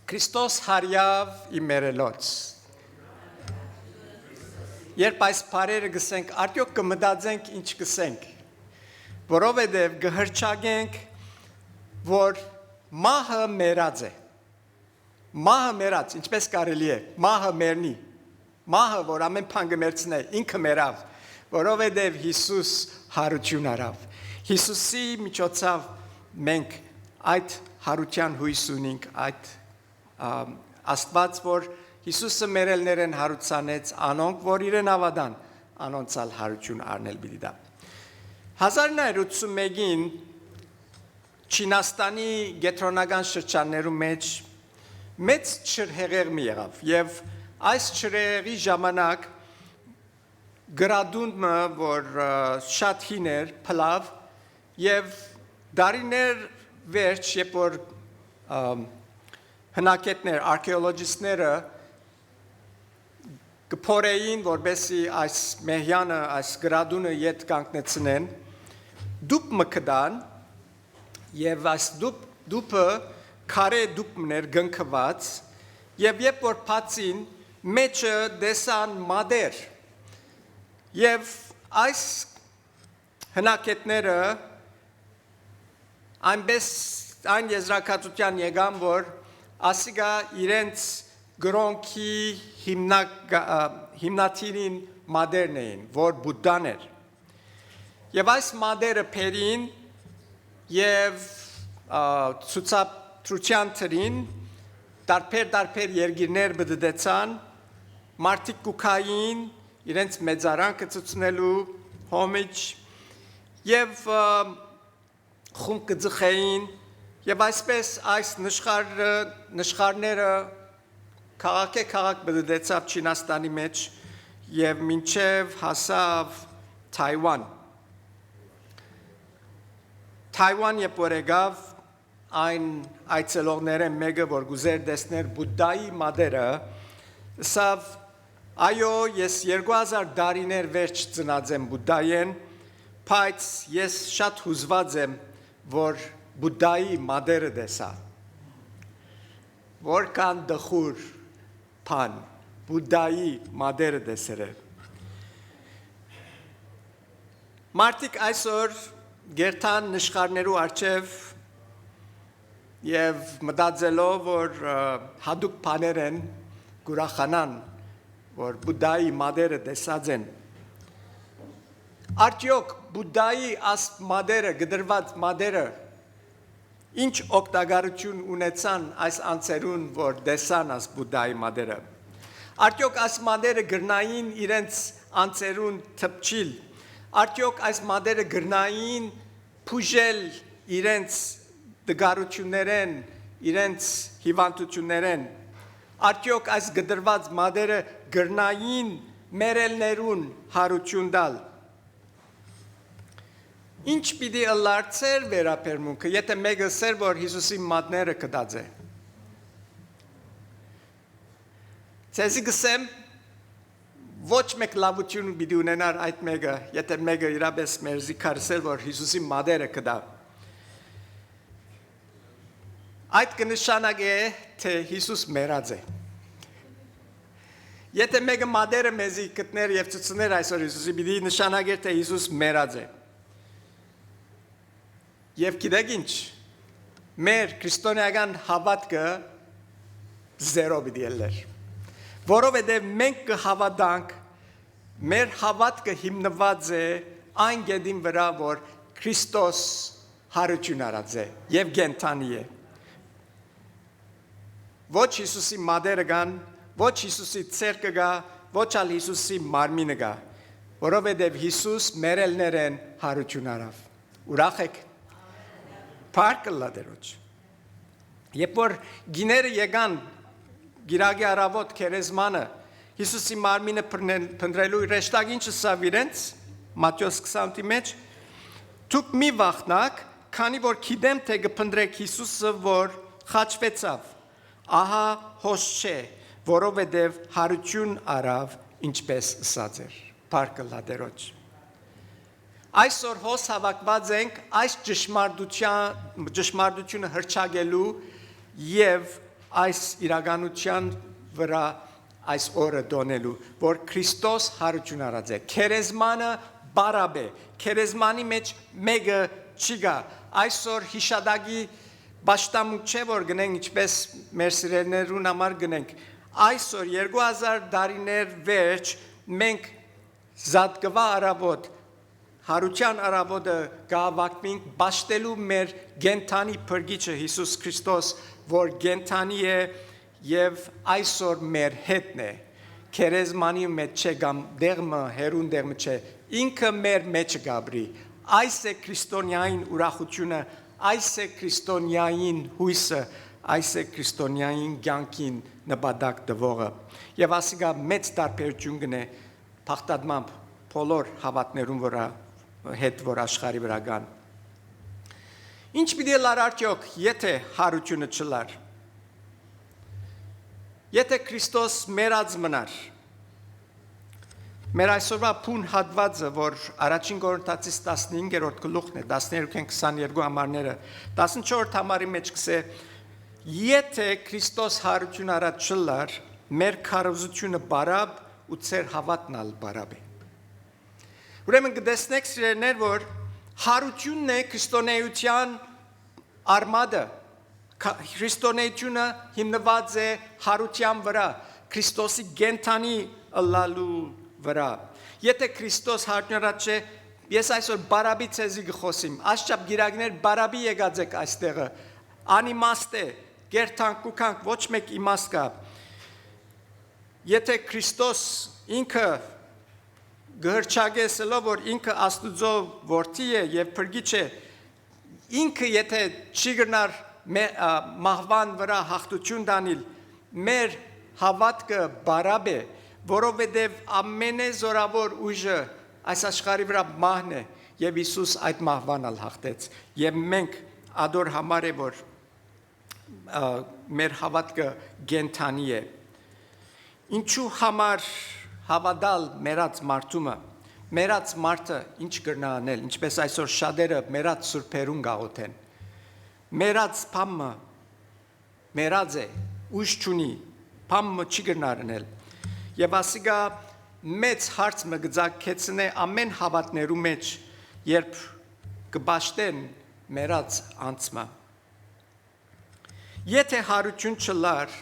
Քրիստոս հարյավ իմերելոց Երբ այս բարերը գսենք, արդյոք կմտածենք ինչ գսենք, որովհետև կհրճագենք, որ մահը մեռած է, մահը մեռած, ինչպես կարելի է, մահը մեռնի, մահը, որ ամեն բան կմեռցնե, ինքը մեռավ, որովհետև Հիսուս հարություն արավ, Հիսուսի միջոցով մենք այդ հարության հույս ունենք, այդ Աստված, որ Հիսուսը մերելներեն հարուցանեց, անոնք, որ իրեն ավադան, անոնցալ հարություն արնել բիդի դա։ 1981-ին Չինաստանի գետրոնական շրջաններում մեջ մեծ ջրհեղեղի եղավ եւ այս ջրհեղեղի ժամանակ գրադունը, որ շատ հին էր, փլավ եւ դարիներ վերջ, երբ որ հնակետներ, արքեոլոգիստները կփորեին, որբեսի այս մեհյանը, այս գրադունը ետ կանգնեցնեն, դուպ մկդան եւ այս դուպը քարե դուպներ գնքված եւ երբ որ բացին մեջը դեսան մադեր եւ այս հնակետները այն եզրակացության եկան, որ ասիգա իրենց գրոնքի հիմնադիրին մադերն էին, որ բուդդան էր։ Եվ այս մադերը փերին եւ ցուցադրության թրին տարբեր երկիրներ բդդեցան, մարդիկ կուքային իրենց մեծարանքը ցուցնելու հոմիջ եւ խումբ կձխեին եւ այսպես այս նշխարները քաղաք բդդեցավ Չինաստանի մեջ եւ մինչեւ հասավ Թայվան երբ որ եկավ այն այցելողները մեկը որ գուզեր տեսներ Բուդդայի մադերը ասավ այո ես 2000 տարիներ վերջ ծնած եմ Բուդդայեն բայց ես շատ հուզված եմ որ Բուդդայի մադերը տեսա որքան դխուր բան Բուդդայի մադերը տեսել մարդիկ այսօր գերտան նշխարներու առջև եւ մտածելով որ հadoop բաներ են գուրախանան որ Բուդդայի մադերը տեսած են արդյոք Բուդդայի աս մադերը գդրված մադերը ինչ օգտագործություն ունեցան այս անձերուն, որ դեսան այս Բուդդայի մադերը։ Արդյոք այս մադերը գրնային իրենց անձերուն թփչիլ, արդյոք այս մադերը գրնային փուժել իրենց դգարություններեն, իրենց հիվանդություններեն, արդյոք այս գդրված մադերը գրնային մերելներուն հարություն դալ։ Ինչ պիտի ըլլարցեր վերապերմունքը, եթե մեկը սեր, որ Հիսուսի մատները կդած է։ Ձեզի գսեմ, ոչ մեկ լավություն պիտի ունենար այդ մեկը, եթե մեկը իրապես մերզի կարսեր, որ Հիսուսի մատները կդա։ Այդ կնշանակ է, թե Հիսուս մերած է։ Եթե մեկը մատերը մեզի կտներ և ծծներ այսօր Հիսուսի, պիտի նշանակ է, թե Հիսուս մերած է։ Եվ գիտեք ինչ, մեր քրիստոնեական հավատքը զերո պիտի ելներ, որովհետև մենք կհավատանք, մեր հավատքը հիմնված է այն գետին վրա, որ Քրիստոս հարություն արած է և գենթանի է։ Ոչ Հիսուսի մադերը կան, ոչ Հիսուսի ցերկը կա, ոչ ալ Հիսուսի մարմինը կա, որովհետև Հիսուս մերելներեն հարություն արավ։ Ուրախ եք։ Փառք լադերոջ։ Երբ որ գիները եկան գիրագի առավոտ քերեզմանը Հիսուսի մարմինը փնտրելու ռեշտակ ինչը սավ իրենց Մատթեոս 28-ի մեջ դուք մի վախնակ, քանի որ գիտեմ թե կփնտրեք Հիսուսը, որ խաչվեցավ։ Ահա հոս չէ, որովհետև հարություն արավ, ինչպես ասած էր։ Փառք լադերոջ։ Այսօր հոս հավաքված ենք այս ճշմարտությունը հրճագելու եւ այս իրականության վրա այս օրը դոնելու, որ Քրիստոս հարություն արած է, քերեզմանը բարապ է, քերեզմանի մեջ մեկը չի գա, այսօր հիշադակի Բաշտամուկ չէ, որ գնենք ինչպես մեր սիրելիներուն համար գնենք, այսօր 2000 տարիներ վերջ մենք զատկվա արաբոտ, հարության արաբոտը գավակվինք բաշտելու մեր գենթանի պրգիչը Հիսուս Քրիստոս, որ գենթանի է և այսօր մեր հետն է, քերեզմանի մեջ չէ գամ դեղմը, հերուն դեղմը չէ, ինքը մեր մեջը գաբրի, այս է քրիստոնյային ուրախությունը, այս է քրիստոնյային հույսը, այս է քրիստոնյային կյանքին նպատակ տվողը, և ասիկա մեծ տարբերություն գնե փախտadmամբ բոլոր հավատներուն վրա հետ որ աշխարհի վրա կան։ Ինչ պիտի լար արդյոք, եթե հարությունը չլար, եթե Քրիստոս մեռած մնար, մեր այսօրվա փուն հատվածը, որ առաջին Կորինթացիս 15-րդ գլուխն է, 13-22 համարները, 14-րդ համարի մեջ կսե, եթե Քրիստոս հարություն արած չլար, մեր քարոզությունը բարապ ու ծեր հավատն ալ բարապ է։ Ուրեմն կտեսնեք սիրելիներ, որ հարությունն է քրիստոնեության արմատը, քրիստոնեությունը հիմնված է հարության վրա, Քրիստոսի գենթանի ըլլալու վրա։ Եթե Քրիստոս հարություն արած չէ, ես այսօր բարապի ցեզի գխոսիմ, աշխապ գիրագներ բարապի եկած եք այստեղը, անիմաստ է, գերթանք ու կանք ոչ մեկ իմաստ կա։ Եթե Քրիստոս ինքը գհրճագեսելով, որ ինքը Աստուծո որդի է և փրկիչ է, ինքը եթե չի գնար մահվան վրա հաղթություն տանել, մեր հավատքը բարապ է, որովհետև ամենազորավոր ուժը այս աշխարհի վրա մահն է, և Հիսուս այդ մահվան ալ հաղթեց, և մենք ադոր համար է, որ մեր հավատքը գենթանի է։ Ինչու համար հավատալ մեռած մարդումը, մեռած մարդը ինչ կրնա անել, ինչպես այսօր շատերը մեռած սուրբերուն գաղութեն, մեռած փամը մեռած է, ուժ չունի, փամը չի կրնա անել, և ասիկա մեծ հարց մը գծակեցնե ամեն հավատներու մեջ, երբ կբաշտեն մեռած անցմը։ Եթե հարություն չլար,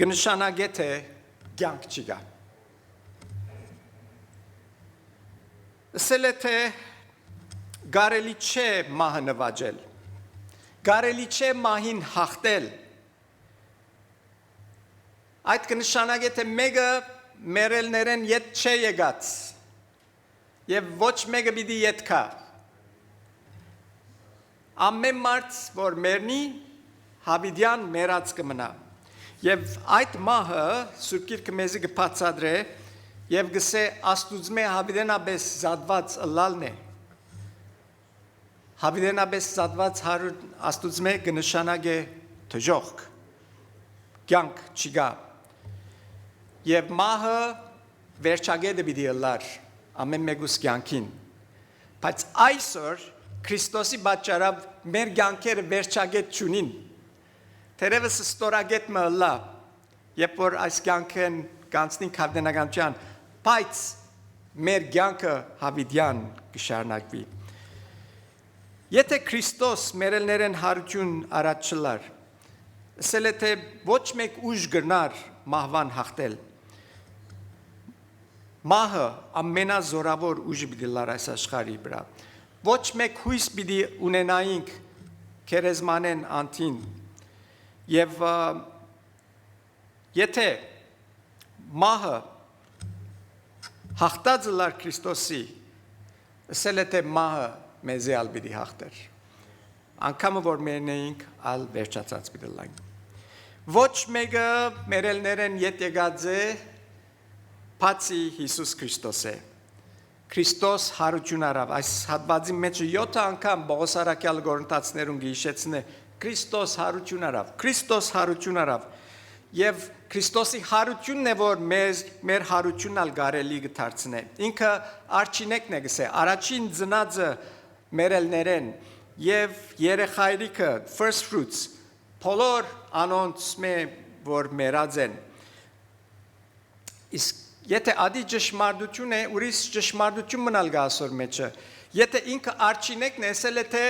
կնշանակե թե կյանք չի գա։ Ասել է թե կարելի չէ մահը նվաճել, կարելի չէ մահին հաղթել։ Այդ կնշանակե թե մեկը մեռելներեն ետ չէ եկած, և ոչ մեկը պիտի ետ կա։ Ամեն մարդ, որ մեռնի, հավիտյան մեռած կմնա։ Եվ այդ մահը Սուրբ Գիրքը մեզի կբացատրե եւ գսե Աստուծմե հավիտենաբես զատված ըլլալն է։ Հավիտենաբես զատված Աստուծմե կնշանակե թժողք, կյանք չկա։ Եվ մահը վերջագետը պիտի ըլլար ամեն մեկուս կյանքին։ Բայց այսօր Քրիստոսի պատճառով մեր կյանքերը վերջագետ չունին։ Թերևս ստորագետ մը ըլլա, երբ որ այս կյանքեն կանցնենք հավիտենականության, բայց մեր կյանքը հավիտյան կշարունակվի։ Եթե Քրիստոս մեռելներեն հարություն արած չլար, ասել է թե ոչ մեկ ուժ գրնար մահվան հաղթել։ Մահը ամենազորավոր ուժը պիտի լար այս աշխարհի վրա։ Ոչ մեկ հույս պիտի ունենայինք քերեզմանեն անտին։ Եվ եթե մահը հաղթած լար Քրիստոսի, ասել է թե մահը մեզի ալ պիտի հաղթեր։ Անկամը որ մերն էինք, ալ վերջացած պիտի լանք։ Ոչ մեկը մերելներեն ետ եկած է, բացի Հիսուս Քրիստոս է։ Քրիստոս հարություն արավ, այս հատվածի մեջ 7 անգամ Պողոս առաքյալը Կորինթացիներուն գիշեցնե Քրիստոս հարություն արավ, Քրիստոս հարություն արավ, և Քրիստոսի հարությունն է, որ մեր հարությունն ալ կարելի կդարձնե։ Ինքը արջինեկն է գսե, առաջին ծնածը մերելներեն, և երեխայրիկը, first fruits, բոլոր անոնց մե որ մերած են իսկ եթե ադի ճշմարտություն է ուրիշ ճշմարտություն մնալ գա ասոր մեջը եթե ինքը արչինեկն էսել է թե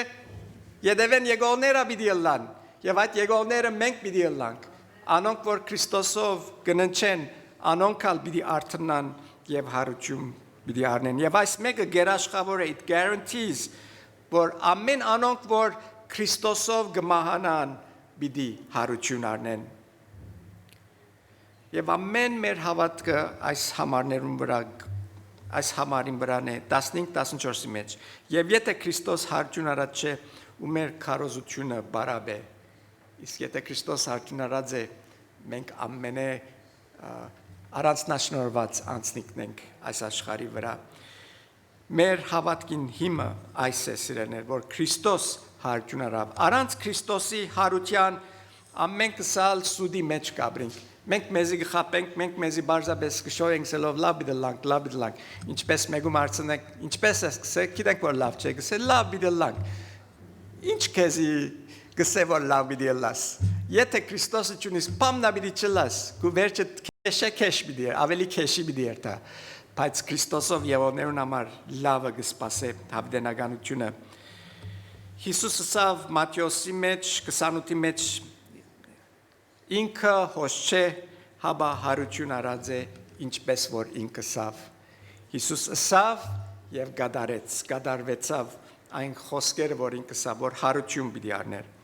Եդևեն եկողները պիտի ըլլան եւ այդ եկողները մենք պիտի ըլլանք անոնք որ Քրիստոսով կննչեն անոնքալ պիտի արթնան եւ հարություն պիտի առնեն եւ այս մեկը գերաշխավոր է it guarantees որ ամեն անոնք որ Քրիստոսով կմահանան պիտի հարություն առնեն եւ ամեն մեր հավատքը այս համարներուն վրա այս համարին վրան է 15-14-ի մեջ եւ եթե Քրիստոս հարություն առած չէ ու մեր քարոզությունը բարավ է իսկ եթե Քրիստոս հարություն առած է մենք ամենե առանձնաշնորհված անձնիկն ենք այս աշխարհի վրա մեր հավատքին հիմը այս է սիրելիներ որ Քրիստոս հարություն առավ առանց Քրիստոսի հարության ամեն կսալ սուդի մեջ կաբրինք մենք մեզի գխապենք մենք մեզի բարձաբես կշոյենք սելով լավ դլանք ինչպես մեգում արցնենք ինչպես է սկսեք գիտենք որ լավ չէ գսե լավ դլանք ինչ քեզի գսե որ լավ դիլաս եթե Քրիստոսը ճունիս պամնա բիդի չլաս գու վերջը քեշ բիդի ավելի քեշի բիդի երթա բայց Քրիստոսով եւոներուն համար լավը գսպասե հավդենականությունը Հիսուսը սավ Մատթեոսի մեջ 28-ի մեջ ինքը հոս չէ հաբա հարություն առած է ինչպես որ ինքը սավ Հիսուսը սավ եւ գադարվեցավ այն խոսքերը որ ինքը սավ որ հարություն պիտի առներ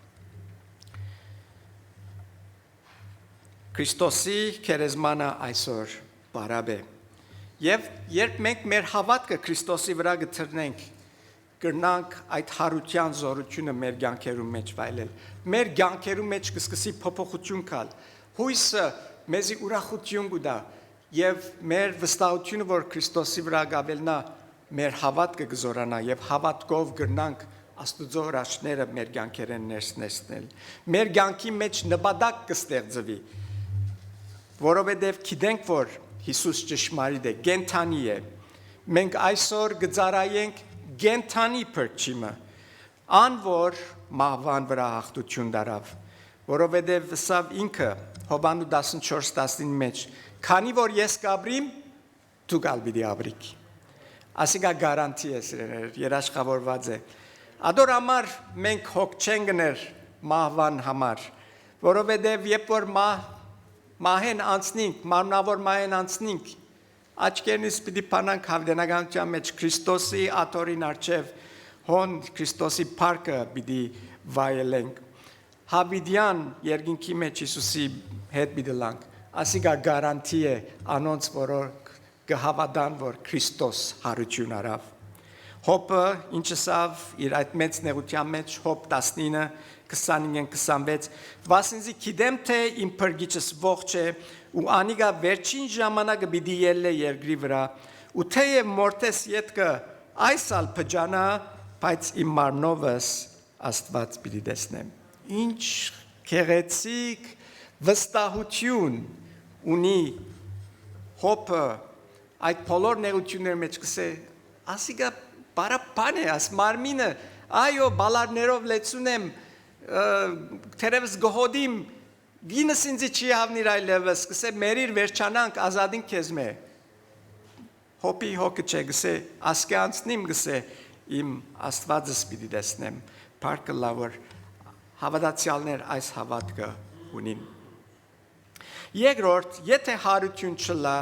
Քրիստոսի քերեզմանը այսօր բարավ է եւ երբ մենք մեր հավատքը Քրիստոսի վրա գտնենք կրնանք այդ հարության զորությունը մեր կյանքերում մեջ վայելել մեր կյանքերում մեջ կսկսի փոփոխություն գալ հույսը մեզի ուրախություն կտա եւ մեր վստահությունը որ Քրիստոսի վրա գավելնա մեր հավատքը կզորանա եւ հավատքով կրնանք Աստուծո հրաշքները մեր կյանքերեն ներսնել մեր կյանքի մեջ նպատակ կստեղծվի որովհետեւ գիտենք որ Հիսուս ճշմարիտ է կենթանի է մենք այսօր կծառայենք Գենթանի փրկչիմը անոր մահվան վրա հաղթություն դարավ որովհետև սավ ինքը Հովանու 14:19 մեջ քանի որ ես կաբրիմ դու գալբիդի աբրիկ ասիկա գարանտի է սիրելիներ երաշխավորված է ադոր համար մենք հոգ չենք գներ մահվան համար որովհետև երբ որ մահեն անցնենք մարմնավոր մահեն անցնենք Աչքերնից պիտի փանանք հավդենականության մեջ Քրիստոսի աթորին արչև հոն Քրիստոսի փառքը պիտի վայելենք Հավիդյան երկինքի մեջ Հիսուսի հետ պիտի լանք ասիկա գարանտի է անոնց որոնք կհավատան որ Քրիստոս հարություն առավ Հոբը ինչը սավ իր այդ մեծ նեղության մեջ Հոբ 19:25-26 Վասնզի գիտեմ թե իմ փրկիչս ողջ է ու անիգա վերջին ժամանակը պիտի ելլե երկրի վրա ու թեև մորտես յետքը այսալ փջանա բայց իմ մարմնովս Աստված պիտի տեսնեմ ինչ քեղեցիկ վստահություն ունի Հոբը այդ բոլոր նեղությունների մեջ կսե ասիգա բարապան է աս մարմինը այո բալարներով լեցունեմ թերևս գողոդիմ Գինս ինձի չի հավնիր այլևս, կսե մերիր վերջանանք ազադին քեզ մե Հոբի հոգը չէ գսե ասկե անցնիմ գսե իմ Աստվածս պիտի տեսնեմ Փառքը լավ որ հավատացյալներ այս հավատքը ունին Երկրորդ եթե հարություն չլա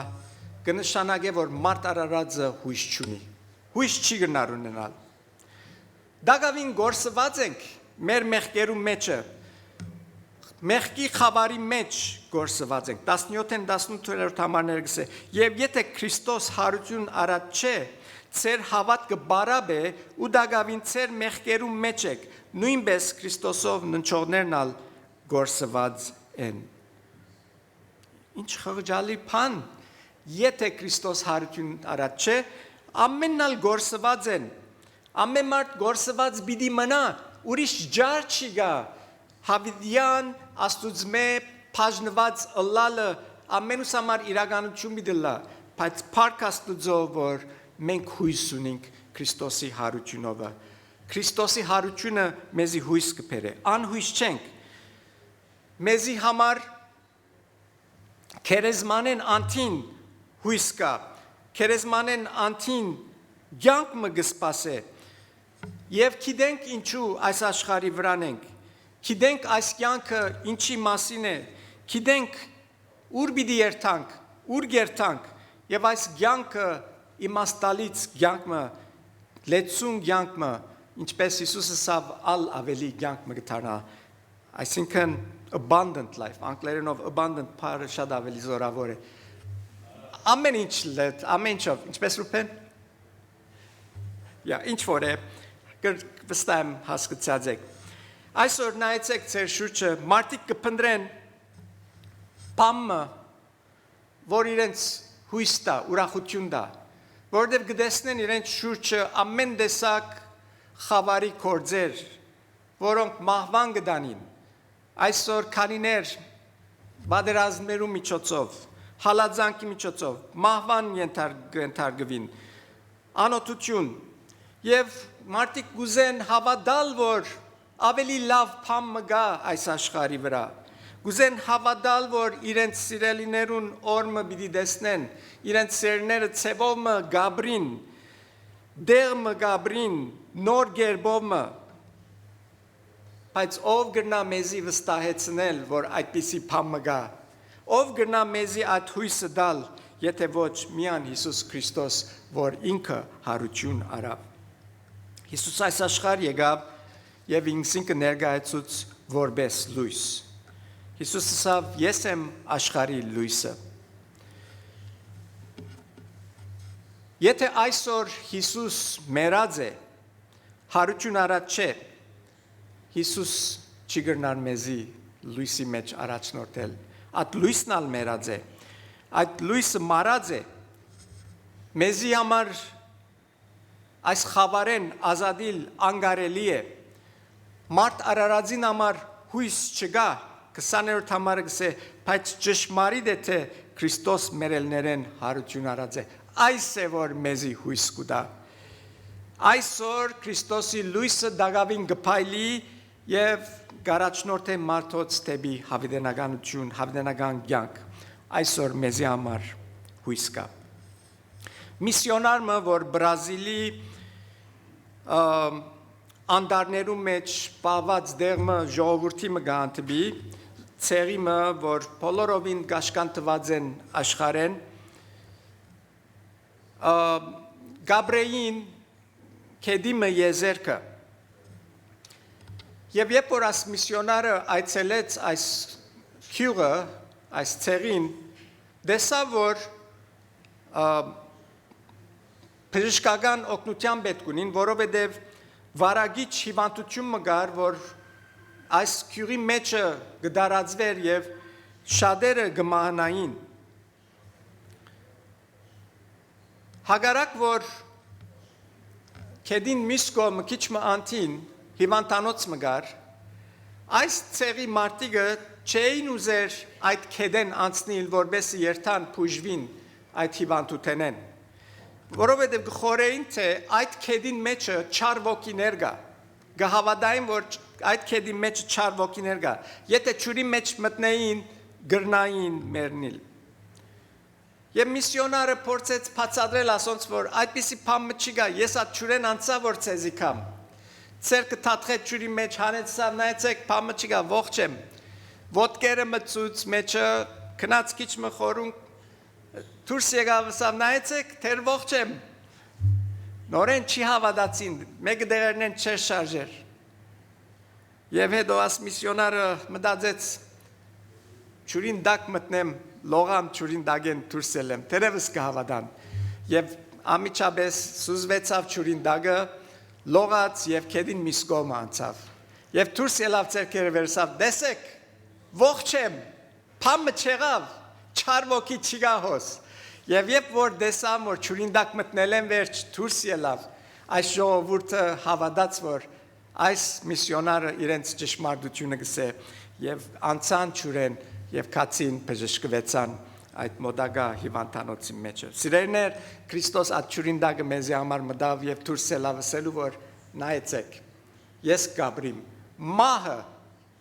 կնշանակե որ մարդ արարածը հույս չունի Հույս չի գնար ունենալ Դակավին գործված ենք մեր մեղքերում մեջը Մեղքի խավարի մեջ գործված ենք 17-18 համարները գսե եւ եթե Քրիստոս հարություն առած չէ ծեր հավատքը բարավ է ու դակավին ծեր մեղքերում մեջ եք նույնպես Քրիստոսով ննչողներն ալ գործված են Ինչ խղճալի բան եթե Քրիստոս հարություն առած չէ ամենն ալ գործված են ամեն մարդ գործված պիտի մնա ուրիշ ջար չի գա Հավիդյան աստուծմե բաժնված ըլլալը ամենուս համար իրականություն մի դլա, բայց փառք Աստծո, որ մենք հույս ունենք Քրիստոսի հարությունով։ Քրիստոսի հարությունը մեզի հույս կբերե, անհույս չենք։ մեզի համար քերեզմանեն անտին հույս կա, քերեզմանեն անտին կյանք մը գսպասե, եւ գիտենք ինչու այս աշխարհի վրան ենք, գիտենք այս կյանքը ինչի մասին է, գիտենք ուր պիտի երթանք, ուր գերթանք, եւ այս կյանքը իմաստալից կյանքը, լեցուն կյանքը, ինչպես Հիսուսը սավ ալ ավելի կյանք մը գտանա, այսինքն abundant life, անգլերենով abundant բառը շատ ավելի զորավոր է, ամեն ինչ լետ, ամեն ինչով, ինչպես Ռուբեն, ինչ որ է, վստահ եմ հասկացած եք, այսօր նայեցեք ձեր շուրջը, մարդիկ կփնտրեն բամը, որ իրենց հույս տա, ուրախություն տա, որովհետև կտեսնեն իրենց շուրջը ամեն տեսակ խավարի գործեր, որոնք մահվան կդանին, այսօր քանիներ բادرազմներու միջոցով, հալածանքի միջոցով, մահվան ենթարկվին, անօթություն, եւ մարդիկ գուզեն հավատալ, որ ավելի լավ բան մը գա այս աշխարհի վրա, գուզեն հավատալ, որ իրենց սիրելիներուն օրը պիտի տեսնեն, իրենց սերները ցևով մը գաբրին, դեղ մը գաբրին, նոր գերբով մը, բայց ով գնա մեզի վստահեցնել, որ այդպիսի բան մը գա, ով գնա մեզի այդ հույսը դալ, եթե ոչ միան Հիսուս Քրիստոս, որ ինքը հարություն արավ։ Հիսուս այս աշխարհ եկավ եւ ինքնին ներկայացուց որպես լույս։ Հիսուսը ասավ. ես եմ աշխարհի լույսը։ Եթե այսօր Հիսուս մեռած է, հարություն արած չէ, Հիսուս չի գնար մեզի լույսի մեջ առաջնորդել։ Այդ լույսն ալ մեռած է, այդ լույսը մարած է, մեզի համար այս խավարեն ազատիլ անգարելի է, մարդ արարածին համար հույս չկա, 20-րդ համարը գսե, բայց ճշմարիտ է թե Քրիստոս մերելներեն հարություն արած է, այս է որ մեզի հույս կուտա, այսօր Քրիստոսի լույսը դագավին գփայլի եւ գարաչնորդ է մարդոց տեպի հավիտենականություն, հավիտենական կյանք, այսօր մեզի համար հույս կա։ Միսիոնարը, որ Բրազիլի անդարներու մեջ պահված դեղմը ժողովրդի մը գանտբի, ցեղի մը, որ բոլորովին գաշկանտված են աշխարհեն, Գաբրեին քեդի մը եզերքը, եւ երբ որ այս միսիոնարը այցելեց այս քյուղը, այս ցեղին, դեսավ որ բժշկական օգնության պետք ունին, որովհետև վարագիչ հիվանդություն մը գար, որ այս քյուղի մեջը գդարածվեր եւ շատերը գմահանային։ Հագարակ որ քեդին միսկո մը քիչ մը անտին հիվանդանոց մը գար, այս ցեղի մարդիկը չէին ուզեր այդ քեդեն անցնել, որպես երթան փուժվին այդ հիվանդութենեն, որովհետև գխորեին թե այդ քեդին մեջը չար ոգիներ կա, գհավատային որ այդ քեդի մեջը չար ոգիներ կա, եթե ճուրի մեջ մտնեին գրնային մեռնել։ Եվ միսիոնարը փորձեց բացատրել ասոնց որ այդպիսի բան չի գա, ես այդ ճուրեն անցա որ ցեզի կամ Ցերկը թաթխեց ճուրի մեջ հանեց սա նայեցեք բամը չի գա ողջ եմ ոտքերը մծուց մեջը քնած քիչ մը խորուն դուրս եկավ սա նայեցեք թեր ողջ եմ նորեն չի հավատացին մեկը դերերն չէ շարժեր եւ հետո աս միսիոնարը մտածեց ճուրին դակ մտնեմ լողամ ճուրին դագեն դուրս ելեմ թերևս կհավատան եւ ամիջապես սուզվեցավ ճուրին դագը լողաց եւ քեդին միսկոմ անցավ եւ դուրս ելավ ցերկերը վերսավ դեսեք ողջ եմ փամը չեղավ չար ոգի չգա հոս եւ երբ որ դեսամ որ ճուրինդակ մտնել են վերջ դուրս ելավ այս ժողովուրդը հավատաց որ այս միսիոնարը իրենց ճշմարտությունը գսե եւ անցան ճուրեն եւ կացին բժշկվեցան այդ մոդագա հիվանդանոցի մեջը։ Սիրելիներ, Քրիստոս այդ ճուրինդակը մեզի համար մտավ եւ դուրս ելավ ասելու որ նայեցեք։ Ես Գաբրիմ, մահը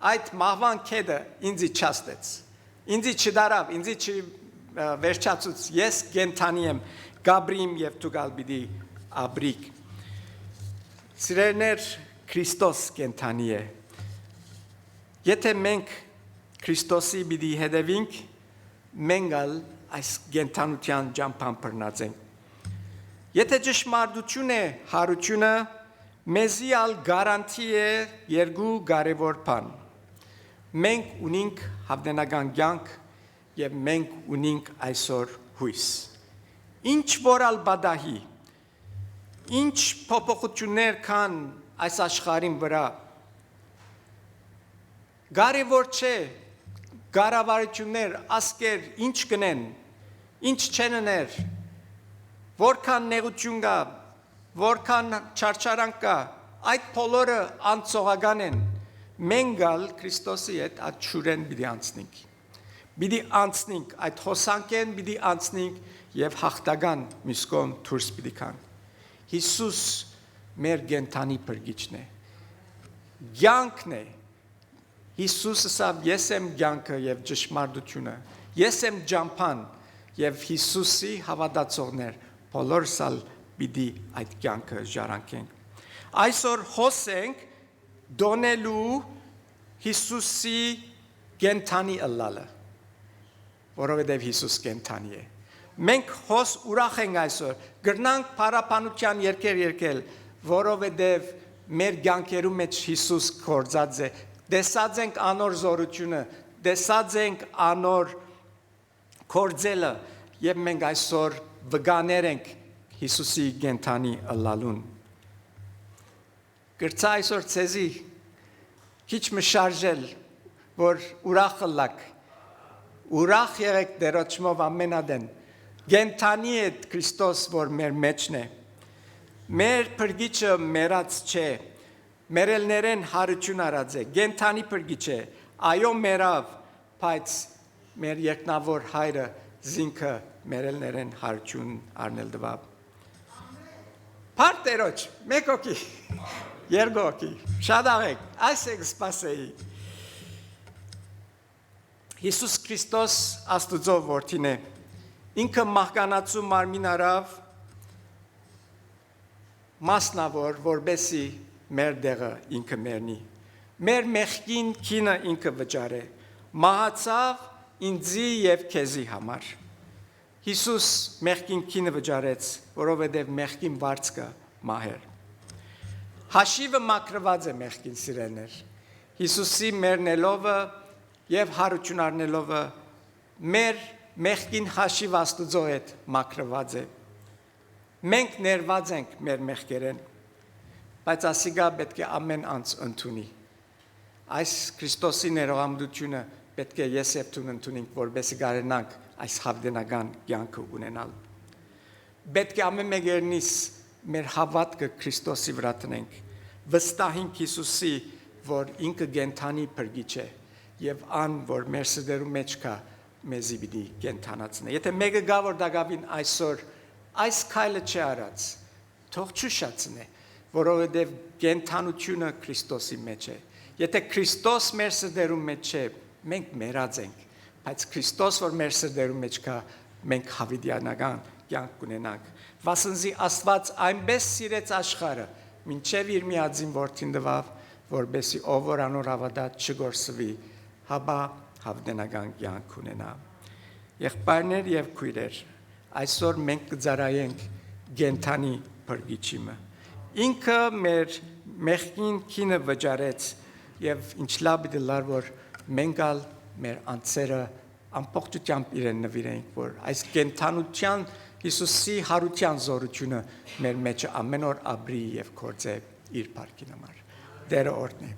այդ մահվան կետը ինձ չաստեց։ Ինձ չդարավ, ինձ չվերջացուց, ես կենթանի եմ, գաբրիմ և տուգալ բիդի աբրիկ։ Սիրելիներ, Քրիստոս կենթանի է։ Եթե մենք Քրիստոսի բիդի հետևենք, մենք այս կենթանության ճամփան բռնացենք։ Եթե ճշմարտություն է հարությունը, մեզի ալ գարանտի է երկու կարևոր բան։ Մենք ունենք հավդենական կյանք և մենք ունենք այսօր հույս։ Ինչ որ ալ բադահի, ինչ փոփոխություններ կան այս աշխարհին վրա, կարևոր չէ կառավարություններ, ազգեր ինչ կնեն, ինչ չեններ, որքան նեղություն կա, որքան չարչարանք կա, այդ բոլորը անցողական են, մենք Քրիստոսի հետ այդ շուրեն պիտի անցնենք։ Պիտի անցնենք, այդ հոսանքեն պիտի անցնենք և հաղթական մյուս կողմ դուրս պիտի գանք։ Հիսուս մեր կենդանի փրկիչն է։ Կյանքն է։ Հիսուսը ասավ, ես եմ կյանքը և ճշմարտությունը, ես եմ ճամփան և Հիսուսի հավատացողներ բոլորս ալ պիտի այդ կյանքը ժառանգենք։ Այսօր հոսենք դոնելու Հիսուսի կենդանի ըլլալը, որովհետև Հիսուս կենդանի է։ Մենք հոս ուրախ ենք այսօր, գրնանք փառաբանության երգեր երգել, որովհետև մեր կյանքերում մեջ Հիսուս գործած է, տեսած ենք անոր զորությունը, տեսած ենք անոր գործելը և մենք այսօր վկաներ ենք Հիսուսի կենդանի ըլլալուն։ Գրծա այսօր ցեզի քիչ մշարժել, որ ուրախ ըլլաք, ուրախ եղեք Տերոջմով ամենադեն, կենդանի է Քրիստոս, որ մեր մեջն է, մեր փրկիչը մեռած չէ, մերելներեն հարություն արած է, կենդանի փրկիչ է, այո մեռավ, բայց մեր երկնավոր հայրը զինքը մերելներեն հարություն առնել տվավ։ Փառք Տերոջ, մեկ հոգի, երկու հոգի, շատ աղեք, այս եք սպասեի։ Հիսուս Քրիստոս Աստուծո որդին է, ինքը մահկանացու մարմին առավ, մասնավոր, որբեսի մեր դեղը ինքը մեռնի, մեր մեղքին քինը ինքը վճարե, մահացավ ինձի և քեզի համար։ Հիսուս մեղքին քինը վճարեց, որովհետև մեղքին վարձքը մահեր։ Հաշիվը մաքրված է մեղքին սիրելներ։ Հիսուսի մեռնելովը և հարություն առնելովը մեր մեղքին հաշիվ Աստուծո հետ մաքրված է։ Մենք ներված ենք մեր մեղքերեն, բայց ասիկա պետք է ամեն անց ընդունի։ Այս Քրիստոսի ներողամտությունը պետք է ես և դու ընդունենք, որպեսզի կարողանանք այս հավդենական կյանքը ունենալ։ Պետք է ամեն մեկերնից մեր հավատքը Քրիստոսի վրա տնենք, վստահենք Հիսուսի, որ ինքը կենդանի փրկիչ է և ան, որ մեր սրտերում մեջ կա, մեզի պիտի կենդանացնի։ Եթե մեկը գա որ դակավին այսօր այս քայլը չի արած, թող չուշացնի, որովհետև կենդանությունը Քրիստոսի մեջ է։ Եթե Քրիստոս մեր սրտերում մեջ չէ, մենք մեռած ենք, բայց Քրիստոս որ մեր սրտերում մեջ կա, մենք հավիտյանական կյանք կունենանք։ Վասնզի Աստված այնպես սիրեց աշխարհը, մինչև իր միածին որդին տվավ, որպեսզի ով որ անոր հավատա չգործվի, հապա հավիտյանական կյանք ունենա։ Եղբայրներ եւ քույրեր, այսօր մենք կծառայենք կենդանի փրկիչը։ Ինքը մեր մեղքին քինը վճարեց եւ ինչ լավ է դար որ մենք ալ մեր անձերը ամբողջությամբ իրեն նվիրենք, որ այս կենդանության Հիսուսի հարության զորությունը մեր մեջ ամեն օր ապրի եւ գործե իր փառքի համար։ Տերը օրհնի։